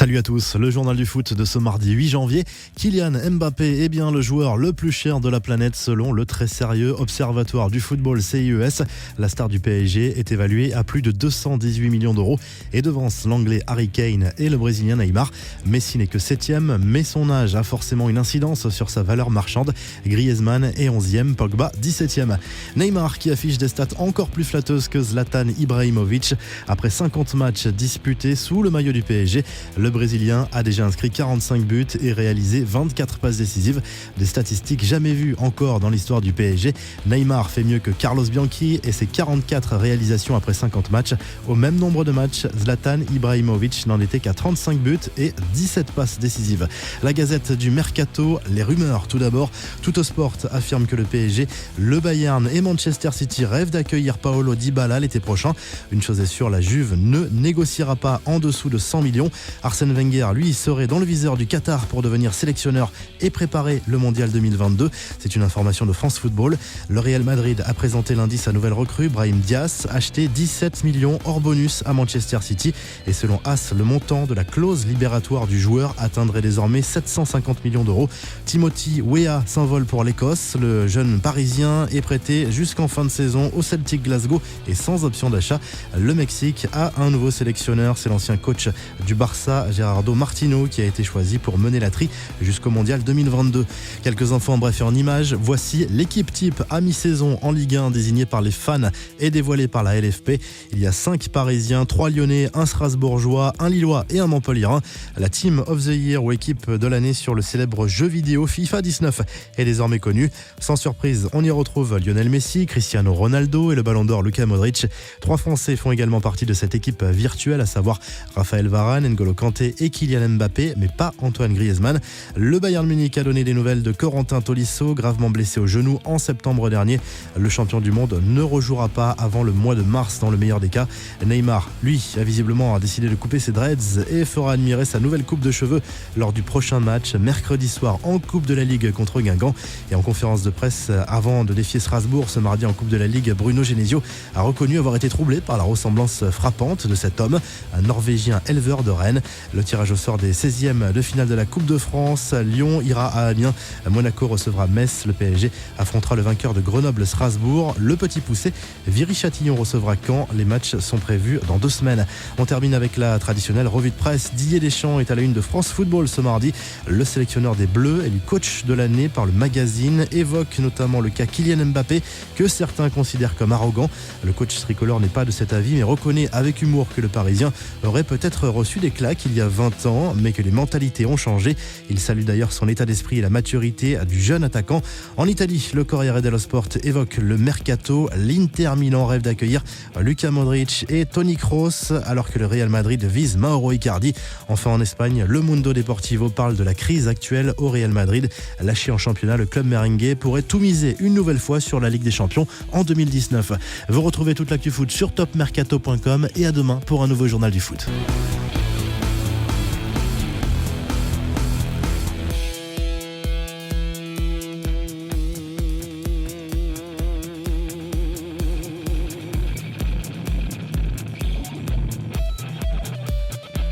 Salut à tous, le journal du foot de ce mardi 8 janvier. Kylian Mbappé est bien le joueur le plus cher de la planète selon le très sérieux Observatoire du football CIES. La star du PSG est évaluée à plus de 218 millions d'euros et devance l'anglais Harry Kane et le brésilien Neymar. Messi n'est que 7e, mais son âge a forcément une incidence sur sa valeur marchande. Griezmann est 11e, Pogba 17e. Neymar qui affiche des stats encore plus flatteuses que Zlatan Ibrahimovic. Après 50 matchs disputés sous le maillot du PSG, le Brésilien a déjà inscrit 45 buts et réalisé 24 passes décisives. Des statistiques jamais vues encore dans l'histoire du PSG. Neymar fait mieux que Carlos Bianchi et ses 44 réalisations après 50 matchs. Au même nombre de matchs, Zlatan Ibrahimovic n'en était qu'à 35 buts et 17 passes décisives. La Gazette du Mercato, les rumeurs tout d'abord. Tuttosport affirme que le PSG, le Bayern et Manchester City rêvent d'accueillir Paulo Dybala l'été prochain. Une chose est sûre, la Juve ne négociera pas en dessous de 100 millions. Arsène Wenger, lui, serait dans le viseur du Qatar pour devenir sélectionneur et préparer le mondial 2022. C'est une information de France Football. Le Real Madrid a présenté lundi sa nouvelle recrue, Brahim Diaz, acheté 17 millions hors bonus à Manchester City. Et selon AS, le montant de la clause libératoire du joueur atteindrait désormais 750 millions d'euros. Timothy Weah s'envole pour l'Écosse. Le jeune Parisien est prêté jusqu'en fin de saison au Celtic Glasgow et sans option d'achat. Le Mexique a un nouveau sélectionneur, c'est l'ancien coach du Barça, Gerardo Martino, qui a été choisi pour mener la tri jusqu'au mondial 2022. Quelques infos en bref et en images. Voici l'équipe type à mi-saison en Ligue 1 désignée par les fans et dévoilée par la LFP. Il y a 5 Parisiens, 3 Lyonnais, 1 Strasbourgeois, 1 Lillois et un Montpellierin. La Team of the Year ou équipe de l'année sur le célèbre jeu vidéo FIFA 19 est désormais connue. Sans surprise, on y retrouve Lionel Messi, Cristiano Ronaldo et le Ballon d'Or Luka Modric. 3 Français font également partie de cette équipe virtuelle, à savoir Raphaël Varane, N'Golo Kanté et Kylian Mbappé, mais pas Antoine Griezmann. Le Bayern Munich a donné des nouvelles de Corentin Tolisso, gravement blessé au genou en septembre dernier. Le champion du monde ne rejouera pas avant le mois de mars dans le meilleur des cas. Neymar, lui, a visiblement décidé de couper ses dreads et fera admirer sa nouvelle coupe de cheveux lors du prochain match mercredi soir en Coupe de la Ligue contre Guingamp. Et en conférence de presse avant de défier Strasbourg ce mardi en Coupe de la Ligue, Bruno Genesio a reconnu avoir été troublé par la ressemblance frappante de cet homme, un Norvégien éleveur de rennes. Le tirage au sort des 16e de finale de la Coupe de France. Lyon ira à Amiens. Monaco recevra Metz. Le PSG affrontera le vainqueur de Grenoble-Strasbourg. Le Petit Poucet, Viry-Châtillon recevra Caen. Les matchs sont prévus dans 2 semaines. On termine avec la traditionnelle revue de presse. Didier Deschamps est à la une de France Football ce mardi. Le sélectionneur des Bleus, élu coach de l'année par le magazine, évoque notamment le cas Kylian Mbappé que certains considèrent comme arrogant. Le coach tricolore n'est pas de cet avis mais reconnaît avec humour que le Parisien aurait peut-être reçu des claques il y a 20 ans, mais que les mentalités ont changé. Il salue d'ailleurs son état d'esprit et la maturité du jeune attaquant. En Italie, le Corriere dello Sport évoque le mercato. L'Inter Milan rêve d'accueillir Luka Modric et Toni Kroos, alors que le Real Madrid vise Mauro Icardi. Enfin en Espagne, le Mundo Deportivo parle de la crise actuelle au Real Madrid. Lâché en championnat, le club merengue pourrait tout miser une nouvelle fois sur la Ligue des Champions en 2019. Vous retrouvez toute l'actu foot sur topmercato.com et à demain pour un nouveau journal du foot.